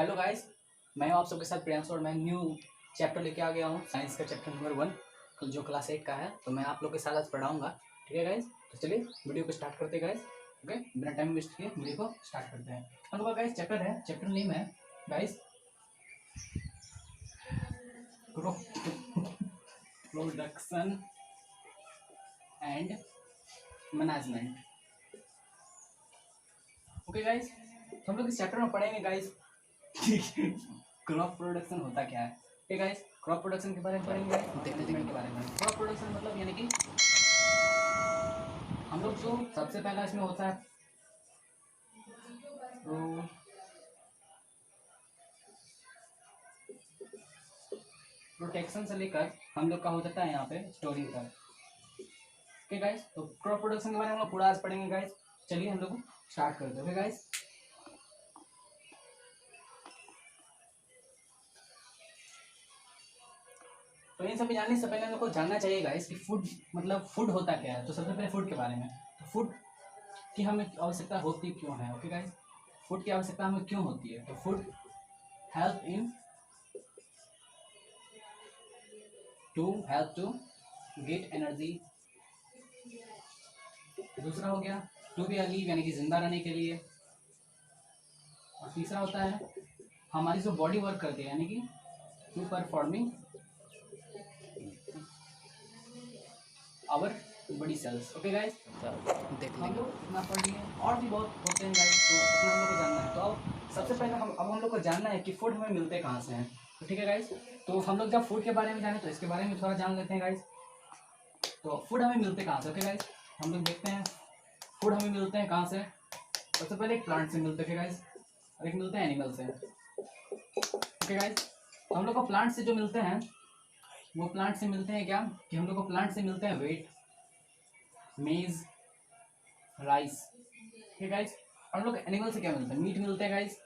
Hello guys, मैं हूं आप सबके साथ प्रियांशु और मैं न्यू चैप्टर लेके आ गया हूं साइंस का चैप्टर नंबर 1 जो क्लास 8 का है। तो मैं आप लोग के साथ आज पढ़ाऊंगा। ठीक है गाइस, तो चलिए वीडियो को स्टार्ट करते हैं गाइस। ओके, बिना टाइम वेस्ट किए वीडियो को स्टार्ट करते हैं। हम लोग का गाइस चैप्टर नेम है guys production and management. Okay guys, तो हम लोग इस चैप्टर में पढ़ेंगे गाइस क्रॉप प्रोडक्शन होता क्या है। ठीक है गाइस, क्रॉप प्रोडक्शन के बारे में पढ़ेंगे, मैनेजमेंट के बारे में। क्रॉप प्रोडक्शन मतलब यानी कि हम लोग जो सबसे पहला इसमें होता है प्रोटेक्शन से लेकर हम लोग का हो जाता है यहाँ पे स्टोरिंग तक। ओके गाइस, तो क्रॉप प्रोडक्शन के बारे में हम लोग पूरा आज पढ़ेंगे गाइस। चलिए हम लोग स्टार्ट करते हैं। ओके गाइस, तो इन सभी जानने से पहले हम लोग को जानना चाहिए गाइस कि फूड होता क्या है। तो सबसे पहले फूड के बारे में, तो फूड की हमें आवश्यकता होती क्यों है। ओके गाइस, फूड की आवश्यकता हमें क्यों होती है। तो food help to get energy. दूसरा हो गया टू बी अलीव यानी कि जिंदा रहने के लिए। और तीसरा होता है हमारी जो बॉडी वर्क करती है यानी कि to performing our body cells. Okay guys, देख हम लोग इतना पढ़ लिए, और भी बहुत होते हैं गाइस, तो अपना हम लोग को जानना है। तो अब सबसे पहले हम लोग को जानना है कि फूड हमें मिलते कहाँ से हैं। तो ठीक है गाइस, तो हम लोग जब फूड के बारे में जाने तो इसके बारे में थोड़ा जान लेते हैं गाइस। तो फूड हमें मिलते कहाँ से। ओके गाइस, हम लोग देखते हैं फूड हमें मिलते हैं कहाँ से। सबसे पहले एक प्लांट से मिलते हैं गाइस, और एक मिलते हैं एनिमल से। ओके गाइस, तो हम लोग को प्लांट से जो मिलते हैं वो प्लांट से मिलते हैं क्या कि हम लोग को प्लांट से मिलते हैं वेट, मेज, राइस। ठीक है गाइस, हम लोग एनिमल से क्या मिलता है, मीट मिलते हैं गाइस,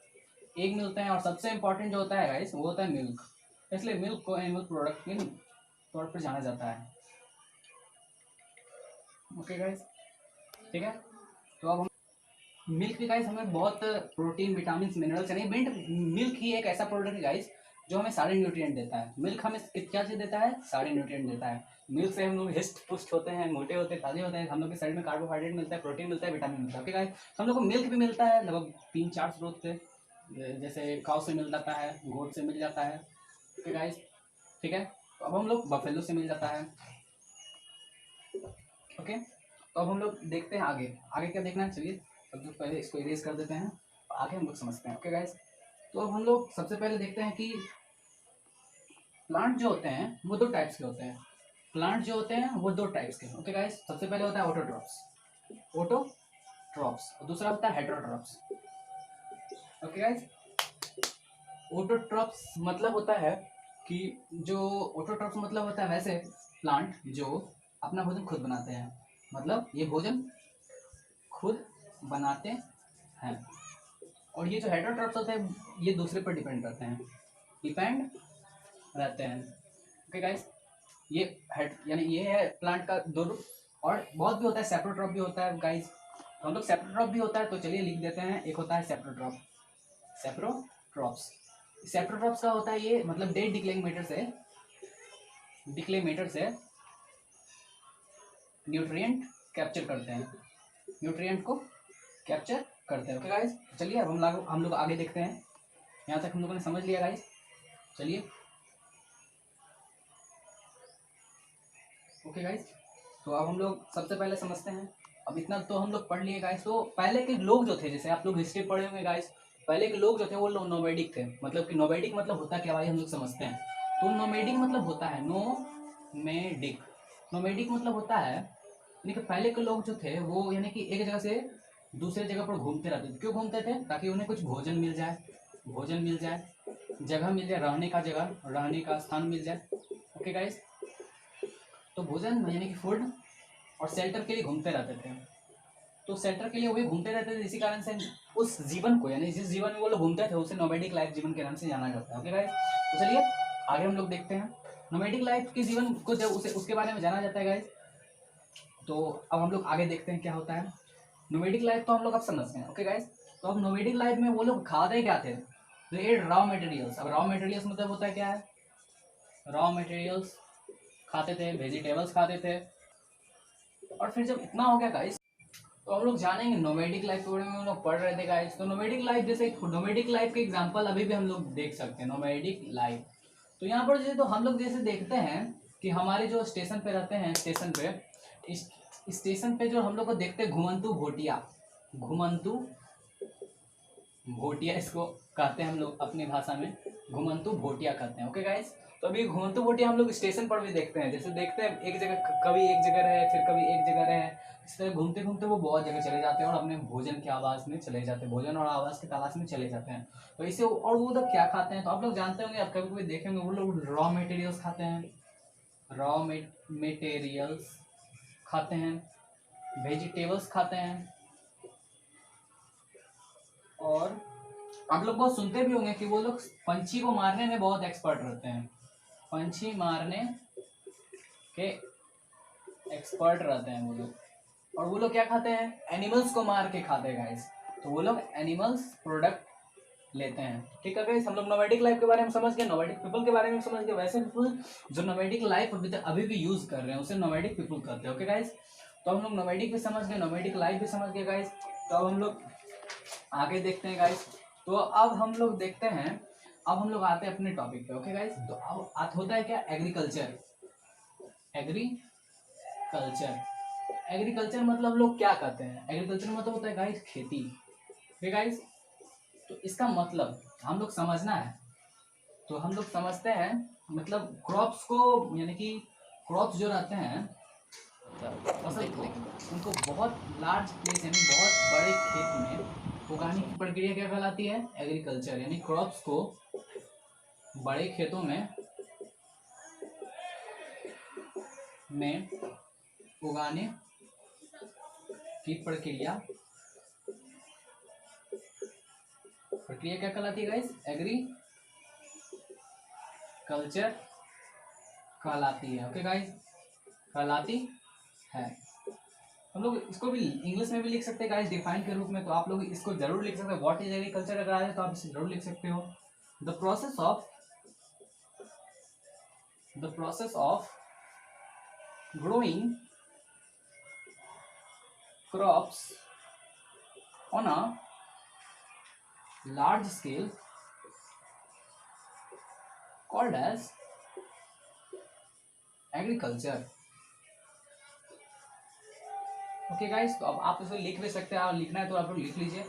एग मिलते हैं, और सबसे इंपॉर्टेंट जो होता है गाइस वो होता है मिल्क। इसलिए मिल्क को एनिमल प्रोडक्ट के तौर पर जाना जाता है। ओके गाइस, ठीक है, तो अब हम मिल्क भी गाइस हमें बहुत प्रोटीन, विटामिन, मिनरल्स यानी मिल्क ही एक ऐसा प्रोडक्ट है गाइस जो हमें सारे न्यूट्रिएंट देता है। मिल्क हमें क्या चीज़ देता है, सारे न्यूट्रिएंट देता है। मिल्क से हम लोग हिस्ट पुष्ट होते हैं, मोटे होते हैं, ताजे होते हैं। हम लोग के शरीर में कार्बोहाइड्रेट मिलता है, प्रोटीन मिलता है, विटामिन मिलता है। ओके गाइस, तो हम लोग को मिल्क भी मिलता है लगभग 3-4 स्रोत से, जैसे काउ से मिल जाता है, गोट से मिल जाता है। ओके गाइस, ठीक है, तो अब हम लोग बफेलो से मिल जाता है। ओके, तो अब हम लोग देखते हैं आगे आगे क्या देखना है। चलिए अब जो पहले इसको इरेज कर देते हैं, आगे हम लोग समझते हैं। ओके गाइस, तो अब हम लोग सबसे पहले देखते हैं कि प्लांट जो होते हैं वो दो टाइप्स के होते हैं। प्लांट जो होते हैं वो दो टाइप्स के। ओके गाइस, सबसे पहले होता है ऑटोट्रॉप्स और दूसरा होता है हेटेरोट्रॉप्स। ओके गाइस, ऑटोट्रॉप्स मतलब होता है कि जो ऑटोट्रॉप्स मतलब होता है वैसे प्लांट जो अपना भोजन खुद बनाते हैं, मतलब ये भोजन खुद बनाते हैं। और ये जो हेटेरोट्रॉप्स होते हैं ये दूसरे पर डिपेंड रहते हैं। ओके गाइस, ये हेड यानी ये है प्लांट का दो रूप। और बहुत भी होता है, सेप्रोट्रॉप भी होता है गाइस। तो हम लोग सेप्रोट्रॉप भी होता है, तो चलिए लिख देते हैं। एक होता है सेप्रोट्रॉप्स। सेप्रोट्रॉप्स का होता है ये मतलब डेड डिक्लेमेटर से न्यूट्रिएंट कैप्चर करते हैं, न्यूट्रिएंट को कैप्चर करते हैं। ओके गाइस, चलिए अब हम लोग आगे देखते हैं। यहाँ तक हम लोगों ने समझ लिया गाइस। चलिए ओके गाइस, तो अब हम लोग सबसे पहले समझते हैं। अब इतना तो हम लोग पढ़ लिए गाइस। तो पहले के लोग जो थे, जैसे आप लोग हिस्ट्री पढ़े होंगे गाइस, पहले के लोग जो थे वो लोग नोमैडिक थे। मतलब कि नोमैडिक मतलब होता क्या भाई, हम लोग समझते हैं। तो नोमैडिक मतलब होता है नोमैडिक। नोमैडिक मतलब होता है यानी कि पहले के लोग जो थे वो यानी कि एक जगह से दूसरे जगह पर घूमते रहते थे। क्यों घूमते थे, ताकि उन्हें कुछ भोजन मिल जाए, जगह मिल जाए, रहने का स्थान मिल जाए। ओके गाइस, तो भोजन यानी कि फूड और शेल्टर के लिए घूमते रहते थे। तो शेल्टर के लिए वो भी घूमते रहते थे, इसी कारण से उस जीवन को यानी जिस जीवन में वो लोग घूमते थे उसे नोमैडिक लाइफ जीवन के नाम से जाना जाता है। ओके गाइस, तो चलिए आगे हम लोग देखते हैं नोमैडिक लाइफ के जीवन को। जब उसे उसके बारे में जाना जाता है गाइस, तो अब हम लोग आगे देखते हैं क्या होता है नोमैडिक लाइफ। तो हम लोग अब समझते हैं। ओके गाइस, तो अब नोमैडिक लाइफ में वो लोग खाते क्या थे, दे एट रॉ मटेरियल्स। अब रॉ मटेरियल्स मतलब होता है क्या है, रॉ मटेरियल्स खाते थे, वेजिटेबल्स खाते थे। और फिर जब इतना हो गया गाइस, तो हम लोग जानेंगे नोमैडिक लाइफ के बारे में, हम लोग पढ़ रहे थे गाइस। तो नोमैडिक लाइफ, जैसे नोमैडिक लाइफ के एग्जांपल अभी भी हम लोग देख सकते हैं, नोमैडिक लाइफ। तो यहाँ पर जैसे तो हम लोग जैसे देखते हैं कि हमारे जो स्टेशन पे रहते हैं, स्टेशन पे, इस स्टेशन पे जो हम लोग को देखते हैं घुमंतु भोटिया, घुमंतु भोटिया इसको कहते हैं हम लोग अपनी भाषा में, घुमंतु भोटिया कहते हैं। ओके गाइस, तो अभी घुमंतु भोटिया हम लोग स्टेशन पर भी देखते हैं। जैसे देखते हैं एक जगह, कभी एक जगह रहे, फिर कभी एक जगह रहे, इस तरह घूमते घूमते वो बहुत जगह चले जाते हैं और अपने भोजन की आवाज़ में चले जाते हैं, भोजन और आवाज़ की तलाश में चले जाते हैं। तो इसे, और वो लोग क्या खाते हैं, तो आप लोग जानते होंगे, आप कभी कभी देखेंगे वो लोग रॉ मटेरियल्स खाते हैं, रॉ मटेरियल्स खाते हैं, वेजिटेबल्स खाते हैं। और आप लोग बहुत सुनते भी होंगे कि वो लोग पंछी को मारने में बहुत एक्सपर्ट रहते हैं, पंछी मारने के एक्सपर्ट रहते हैं वो लोग। और वो लोग क्या खाते हैं, एनिमल्स को मार के खाते हैं गाइस। तो वो लोग एनिमल्स प्रोडक्ट लेते हैं। ठीक है गाइस, हम लोग नोमैडिक लाइफ के बारे में समझ गए, नोमैडिक पीपल के बारे में समझ गए। वैसे पीपल जो नोमैडिक लाइफ अभी भी यूज कर रहे हैं उसे नोमैडिक पीपल कहते हैं। ओके गाइस, तो हम लोग नोमैडिक भी समझ गए, नोमैडिक लाइफ भी समझ गए गाइस। तो अब हम लोग आगे देखते हैं गाइस। तो अब हम लोग देखते हैं, अब हम लोग आते हैं अपने टॉपिक पे। ओके गाइस, तो अब होता है क्या, एग्रीकल्चर। एग्रीकल्चर, एग्रीकल्चर मतलब हम लोग क्या कहते हैं, एग्रीकल्चर मतलब होता है गाइस खेती। ठीक गाइस, तो इसका मतलब हम लोग समझना है। तो हम लोग समझते हैं, मतलब क्रॉप्स को, यानी कि क्रॉप्स जो रहते हैं फसल को, उनको बहुत लार्ज प्लेस यानी बहुत बड़े खेत में उगाने की प्रक्रिया क्या कहलाती है, एग्रीकल्चर। यानी क्रॉप्स को बड़े खेतों में उगाने की प्रक्रिया क्या कहलाती है गाइस, एग्रीकल्चर कहलाती है। ओके गाइस, कहलाती है। हम लोग इसको भी इंग्लिश में भी लिख सकते हैं गाइस, डिफाइन के रूप में। तो आप लोग इसको जरूर लिख सकते हैं, व्हाट इज एग्रीकल्चर अगर आए तो आप इसे जरूर लिख सकते हो। The process of growing crops on a large scale called as agriculture. Okay guys, तो अब आप इसे लिख भी सकते हैं, और लिखना है तो आप लोग लिख लीजिए।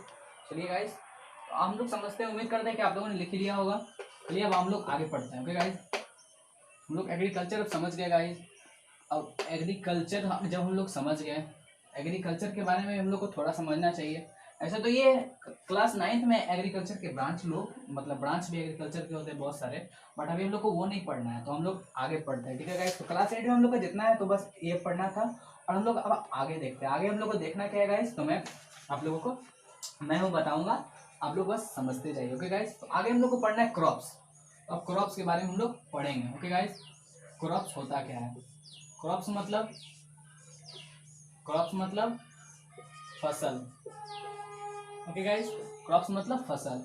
चलिए गाइस, तो हम लोग समझते हैं, उम्मीद करते हैं कि आप लोगों ने लिख लिया होगा। चलिए अब हम लोग आगे पढ़ते हैं। ओके गाइस, हम लोग एग्रीकल्चर अब समझ गए गाइस। अब एग्रीकल्चर जब हम लोग समझ गए, एग्रीकल्चर के बारे में हम लोग को थोड़ा समझना चाहिए। ऐसा तो ये क्लास 9th में एग्रीकल्चर के ब्रांच लोग, मतलब ब्रांच भी एग्रीकल्चर के होते हैं बहुत सारे, बट अभी हम लोग को वो नहीं पढ़ना है, तो हम लोग आगे पढ़ते हैं। ठीक है गाइस, तो क्लास 8 में हम लोग का जितना है तो बस ये पढ़ना था। और हम लोग अब आगे देखते हैं, आगे हम लोग को देखना क्या है गाइस, तो मैं आप लोगों को मैं वो बताऊंगा, आप लोग बस समझते जाइए। ओके गाइस, तो आगे हम लोग को पढ़ना है क्रॉप्स। अब क्रॉप्स के बारे में हम लोग पढ़ेंगे। ओके गाइस, क्रॉप्स होता क्या है, क्रॉप्स मतलब फसल। ओके गाइस, क्रॉप्स मतलब फसल।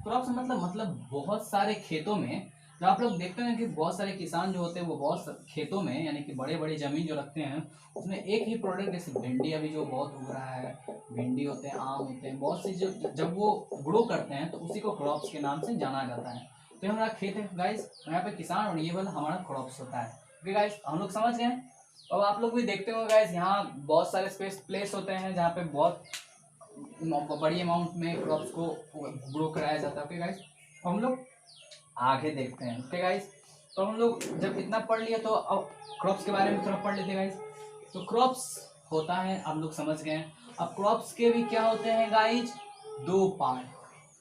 क्रॉप्स मतलब बहुत सारे खेतों में, जब आप लोग देखते हैं कि बहुत सारे किसान जो होते हैं वो बहुत खेतों में, यानी कि बड़े बड़े जमीन जो रखते हैं उसमें एक ही प्रोडक्ट, जैसे भिंडी अभी जो बहुत उग रहा है, भिंडी होते हैं, आम होते हैं, बहुत सी जो जब वो ग्रो करते हैं तो उसी को क्रॉप्स के नाम से जाना जाता है। तो ये हमारा खेत है गाइस, यहाँ पे किसान, और ये वाला हमारा क्रॉप्स होता है। ओके गाइस, हम लोग समझ गए। अब आप लोग भी देखते हो गाइस, यहाँ बहुत सारे प्लेस होते हैं जहाँ पे बहुत बड़ी अमाउंट में क्रॉप्स को ग्रो कराया जाता है। ओके गाइस, तो हम लोग आगे देखते हैं। ओके गाइस, तो हम लोग जब इतना पढ़ लिया तो अब क्रॉप्स के बारे में थोड़ा पढ़ लेते हैं गाइस। तो क्रॉप्स होता है, आप लोग समझ गए। अब क्रॉप्स के भी क्या होते हैं गाइस, दो पार्ट।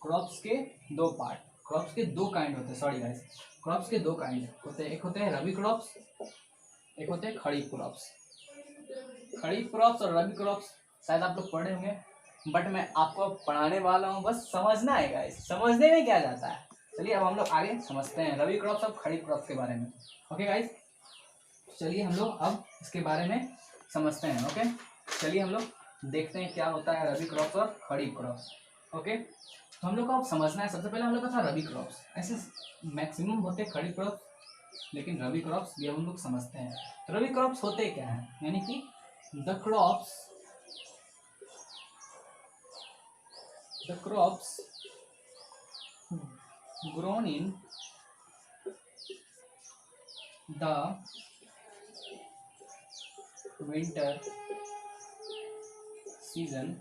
क्रॉप्स के दो पार्ट, क्रॉप्स के दो काइंड होते हैं, सॉरी गाइस, क्रॉप्स के दो काइंड होते हैं। एक होते हैं रबी क्रॉप्स, एक होते हैं खरीफ क्रॉप्स। खरीफ क्रॉप्स और रबी क्रॉप्स शायद आप लोग पढ़े होंगे, बट मैं आपको पढ़ाने वाला हूँ, बस समझना है गाइस, समझने में क्या जाता है। चलिए अब हम लोग आगे समझते हैं रबी क्रॉप्स और खरीफ क्रॉप्स के बारे में। ओके गाइस, चलिए हम लोग अब इसके बारे में समझते हैं। ओके, चलिए हम लोग देखते हैं क्या होता है रबी क्रॉप्स और खरीफ क्रॉप्स। ओके, तो हम लोग को अब समझना है, सबसे पहले हम लोग का था रबी क्रॉप्स, ऐसे मैक्सिमम होते हैं खड़ी क्रॉप्स, लेकिन रबी क्रॉप्स भी हम लोग समझते हैं। तो रबी क्रॉप्स होते क्या हैं, यानी कि the crops grown in the winter season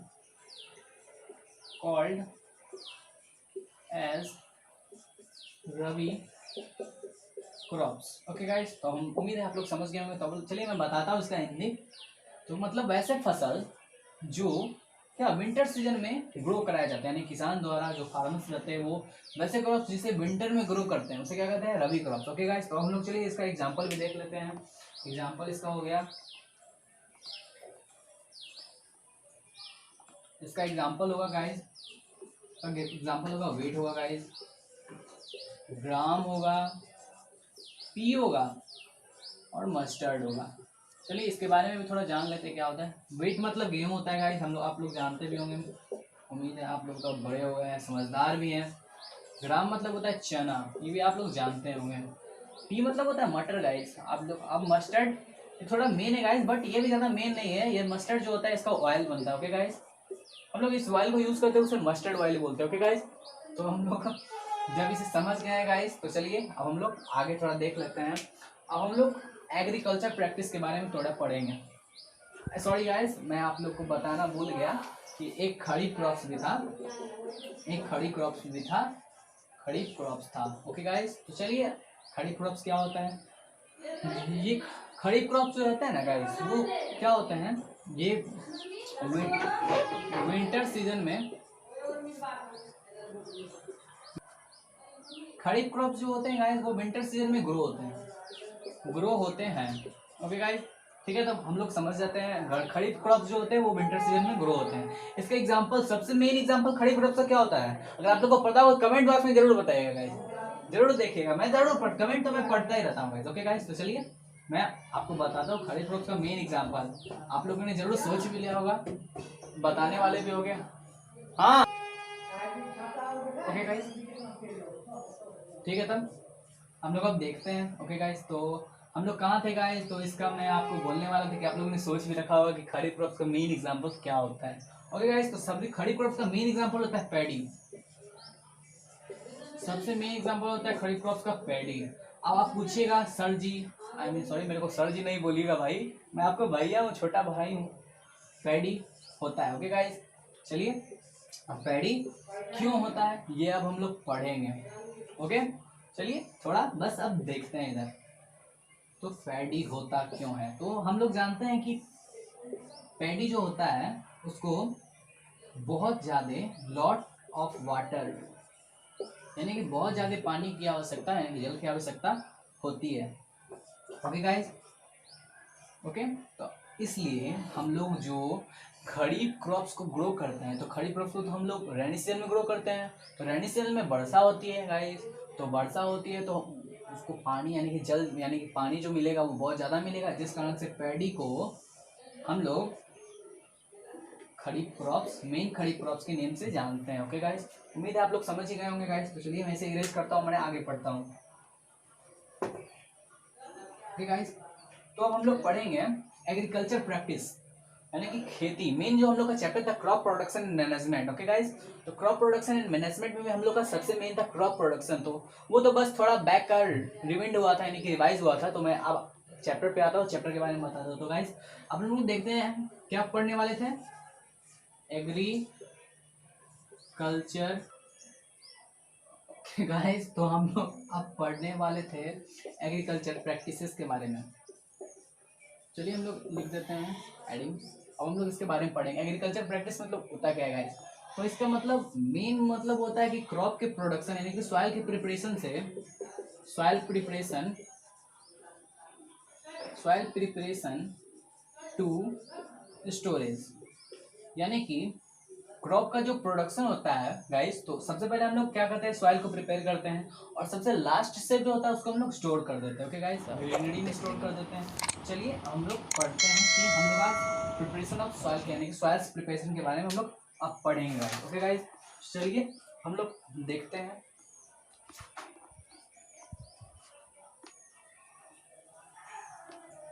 called as rabi crops. Okay guys, तो हम उम्मीद है आप लोग समझ गए होंगे। तो चलिए मैं बताता हूँ इसका हिंदी। तो मतलब वैसे फसल जो क्या विंटर सीजन में ग्रो कराया जाता है, यानी किसान द्वारा जो फार्मर्स रहते हैं वो वैसे क्रॉप्स जिसे विंटर में ग्रो करते हैं उसे क्या कहते हैं, रबी क्रॉप्स। ओके गाइस, तो हम लोग चलिए इसका एग्जांपल भी देख लेते हैं। एग्जांपल इसका हो गया, इसका एग्जांपल होगा गाइस, एग्जांपल होगा वेट होगा गाइस, ग्राम होगा, पी होगा और मस्टर्ड होगा। चलिए इसके बारे में भी थोड़ा जान लेते हैं क्या होता है। वेट मतलब गेहूं होता है गाइस, हम लोग आप लोग जानते भी होंगे, उम्मीद है आप लोग तो बड़े हो गए हैं, समझदार भी हैं। ग्राम मतलब होता है चना, ये भी आप लोग जानते होंगे। पी मतलब होता है मटर गाइस, आप लोग। अब मस्टर्ड ये थोड़ा मेन है गाइस, बट ये भी ज़्यादा मेन नहीं है। ये मस्टर्ड जो होता है इसका ऑयल बनता है। ओके गाइस, हम लोग इस ऑयल को यूज़ करते हैं, उसे मस्टर्ड ऑयल बोलते हैं। ओके गाइस, तो हम लोग जब इसे समझ गए हैं गाइस, तो चलिए अब हम लोग आगे थोड़ा देख लेते हैं। अब हम लोग एग्रीकल्चर प्रैक्टिस के बारे में थोड़ा पढ़ेंगे। सॉरी गाइस, मैं आप लोग को बताना भूल गया कि एक खरीफ क्रॉप्स भी था, एक खरीफ क्रॉप्स भी था, खरीफ क्रॉप्स था। ओके गाइस, तो चलिए खरीफ क्रॉप्स क्या होता है। ये खरीफ क्रॉप्स जो रहता है ना गाइस, वो क्या होते हैं, ये विंटर सीजन में खरीफ क्रॉप्स जो होते हैं गाइस वो विंटर सीजन में ग्रो होते हैं। ओके गाइस, ठीक है, तो हम लोग समझ जाते हैं खरीफ क्रॉप्स जो होते हैं वो विंटर सीजन में ग्रो होते हैं। इसका एग्जांपल, सबसे मेन एग्जांपल खरीफ क्रॉप्स का क्या होता है, अगर आप लोग को पता हो कमेंट बॉक्स में जरूर बताइएगा गाइस, जरूर देखिएगा। मैं जरूर कमेंट तो मैं पढ़ता ही रहता हूँ गाइस। ओके गाइस, तो चलिए मैं आपको बताता हूँ खरीफ क्रॉप्स का मेन एग्जाम्पल। आप लोगों ने जरूर सोच भी लिया होगा, बताने वाले भी हो गए। हाँ ओके गाइस, ठीक है, तब हम लोग अब देखते हैं। ओके गाइस, तो हम लोग कहाँ थे गाइस, तो इसका मैं आपको बोलने वाला था कि आप लोगों ने सोच भी रखा होगा कि खरीफ क्रॉप्स का मेन एग्जांपल क्या होता है। ओके गाइस, तो सभी खरीफ क्रॉप्स का मेन एग्जांपल होता है पैडी। सबसे मेन एग्जांपल होता है खरीफ क्रॉप्स का पैडी। अब आप पूछिएगा सर जी, आई मीन सॉरी, मेरे को सर जी नहीं बोलिएगा भाई, मैं आपको भैया हूँ, छोटा भाई हूँ। पैडी होता है। ओके गाइस, चलिए अब पैडी क्यों होता है ये अब हम लोग पढ़ेंगे। ओके, चलिए थोड़ा बस अब देखते हैं इधर, तो पैडी होता क्यों है। तो हम लोग जानते हैं कि पैडी जो होता है उसको बहुत ज़्यादा लॉट ऑफ वाटर, यानी कि बहुत ज़्यादा पानी की आवश्यकता है, यानी कि जल की आवश्यकता होती है। ओके गाइस, ओके, तो इसलिए हम लोग जो खरीफ क्रॉप्स को ग्रो करते हैं, तो खरीफ क्रॉप्स को तो हम लोग रेनी सीजन में ग्रो करते हैं। तो रेनी सीजन में वर्षा होती है गाइस, तो वर्षा होती है तो उसको पानी यानी कि जल यानी कि पानी जो मिलेगा वो बहुत ज़्यादा मिलेगा, जिस कारण से पैडी को हम लोग खरीफ क्रॉप्स, मेन खरीफ क्रॉप्स के नेम से जानते हैं। ओके गाइस, उम्मीद है आप लोग समझ ही गए होंगे गाइस। तो चलिए मैं इसे इरेज करता हूँ, मैं आगे पढ़ता हूँ। ओके गाइस, तो अब हम लोग पढ़ेंगे एग्रीकल्चर प्रैक्टिस, यानी कि खेती। मेन जो हम लोग का चैप्टर था crop production and management. Okay guys, तो क्रॉप प्रोडक्शन एंड मैनेजमेंट में भी हम लोग का सबसे मेन था क्रॉप प्रोडक्शन। तो वो तो बस थोड़ा बैक का रिविंड हुआ था, यानी कि रिवाइज हुआ था। तो मैं अब चैप्टर पे आता हूँ, चैप्टर के बारे में बताता हूँ। तो गाइस अब हम लोग देखते हैं क्या पढ़ने वाले थे, एग्रीकल्चर। गाइस तो हम लोग अब पढ़ने वाले थे एग्रीकल्चर प्रैक्टिसेस के बारे में। चलिए हम लोग लिख देते हैं एडिंग। अब हम लोग इसके बारे में पढ़ेंगे। एग्रीकल्चर प्रैक्टिस मतलब होता क्या है गाइस, तो इसका मतलब मेन मतलब होता है कि क्रॉप के प्रोडक्शन यानी कि सॉइल के प्रिपरेशन से, सॉइल प्रिपरेशन टू स्टोरेज, यानी कि क्रॉप का जो प्रोडक्शन होता है गाइस, तो सबसे पहले हम लोग क्या करते हैं, सॉइल को प्रिपेयर करते हैं और सबसे लास्ट स्टेप जो होता है उसको हम लोग स्टोर कर देते हैं। ओके गाइस, ग्रेनरी में स्टोर कर देते हैं। चलिए हम लोग पढ़ते हैं कि हम लोग आज प्रिपरेशन ऑफ सॉइल यानी कि सॉइल प्रिपरेशन के बारे में हम लोग अब पढ़ेंगे। ओके गाइस, चलिए हम लोग देखते हैं।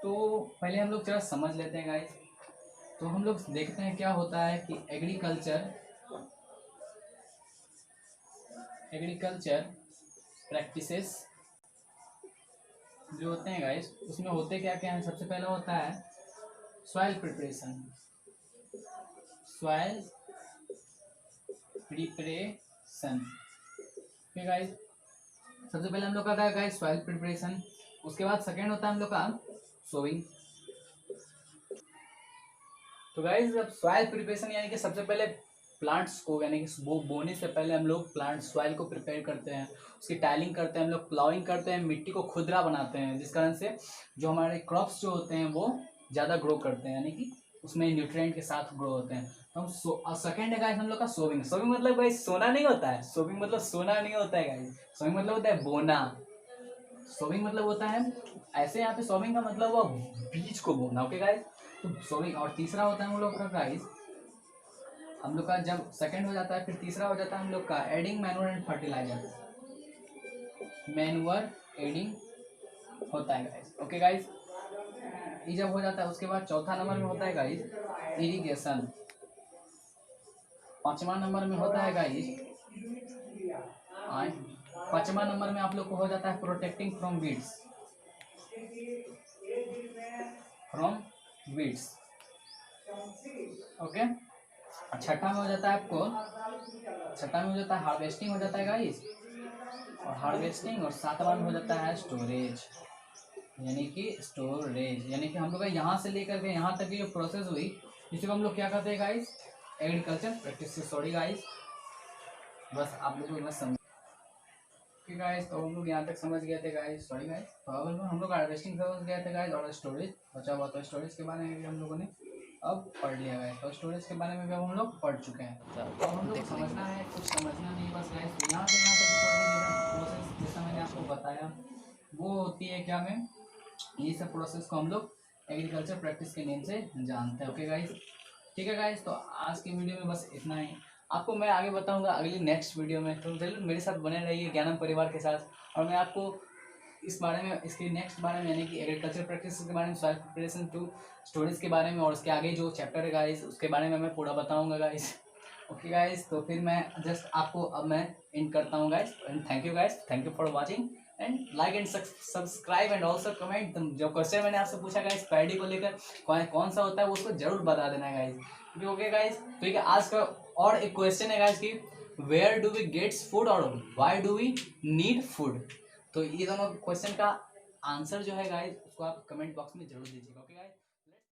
तो पहले हम लोग जरा समझ लेते हैं गाइस। तो हम लोग देखते हैं क्या होता है कि एग्रीकल्चर प्रैक्टिसेस जो होते हैं गाइस, उसमें होते क्या क्या है। सबसे पहला होता है सॉइल प्रिपरेशन। ठीक है गाइस, सबसे पहले हम लोग का क्या है गाइस, सॉइल प्रिपरेशन। उसके बाद सेकेंड होता है हम लोग का सोइंग। तो गाइस जब सॉइल प्रिपरेशन यानी कि सबसे पहले प्लांट्स को यानी कि बोने से पहले हम लोग प्लांट सॉइल को प्रिपेयर करते हैं, उसकी टाइलिंग करते हैं, हम लोग प्लाउइंग करते हैं, मिट्टी को खुदरा बनाते हैं, जिस कारण से जो हमारे क्रॉप्स जो होते हैं वो ज़्यादा ग्रो करते हैं, यानी कि उसमें न्यूट्रिएंट के साथ ग्रो होते हैं। तो हम सेकेंड है गाइस हम लोग का सोविंग। सोविंग मतलब गाइस सोना नहीं होता है, सोविंग मतलब सोना नहीं होता है गाइस, सोविंग मतलब होता है बोना। सोविंग मतलब होता है ऐसे, यहाँ पे सोविंग का मतलब वो बीज को बोना। ओके गाइस, तो सोविंग। और तीसरा होता है हम लोग का गाइस, हम लोग का जब सेकंड हो जाता है फिर तीसरा हो जाता है हम लोग का adding manure and fertiliser. Manure adding होता है गाइस। ओके गाइस, ये जब हो जाता है उसके बाद चौथा नंबर में होता है गाइस इरिगेशन। पांचवा नंबर में होता है गाइस, पांचवा नंबर में आप लोग को हो जाता है प्रोटेक्टिंग फ्रॉम वीड्स। ओके, छठा में हो जाता है आपको, छठा में हो जाता है हार्वेस्टिंग हो जाता है गाइस, और हार्वेस्टिंग। और सातवां में हो जाता है स्टोरेज, यानी कि हम लोग का यहाँ से लेकर के यहाँ तक की जो प्रोसेस हुई इसी को हम लोग क्या कहते हैं guys, agriculture practice. Sorry guys, बस आप लोग को बस समझ कि गाइस, तो हम लोग यहाँ तक समझ गए थे गाइस। सॉरी गाइस, तो हम लोग हार्वेस्टिंग समझ गए थे गाइस, और स्टोरेज बचा हुआ। तो स्टोरेज के बारे में भी हम लोगों ने अब पढ़ लिया गाइस, और स्टोरेज के बारे में भी अब हम लोग पढ़ चुके हैं। तो हम लोग समझना है, कुछ समझना नहीं बस गाइस। तो यहाँ से प्रोसेस जैसा मैंने आपको बताया वो होती है क्या, में ये सब प्रोसेस को हम लोग एग्रीकल्चर प्रैक्टिस के नेम से जानते हैं। ओके गाइस, ठीक है गाइस, तो आज की वीडियो में बस इतना ही। आपको मैं आगे बताऊंगा अगली नेक्स्ट वीडियो में, तो जरूर मेरे साथ बने रहिए ज्ञानम परिवार के साथ। और मैं आपको इस बारे में, इसके नेक्स्ट बारे में यानी कि एग्रीकल्चर प्रैक्टिस के बारे में, सॉइल प्रिपरेशन टू स्टोरेज के बारे में, और उसके आगे जो चैप्टर है गाइस उसके बारे में मैं पूरा बताऊंगा गाइस। ओके गाइस, तो फिर मैं जस्ट आपको अब मैं एंड करता हूँ guys. And thank you guys, thank you for watching and like and subscribe and also comment. जो क्वेश्चन मैंने आपसे पूछा गाइस पैडी को लेकर कौन सा होता है वो उसको जरूर बता देना गाइस। ओके गाइस, तो ठीक है, आज का और एक क्वेश्चन है गाइस कि where do we gets food और why do we need food. तो ये दोनों क्वेश्चन का आंसर जो है गाइस उसको आप कमेंट बॉक्स में जरूर दीजिएगा। Okay guys.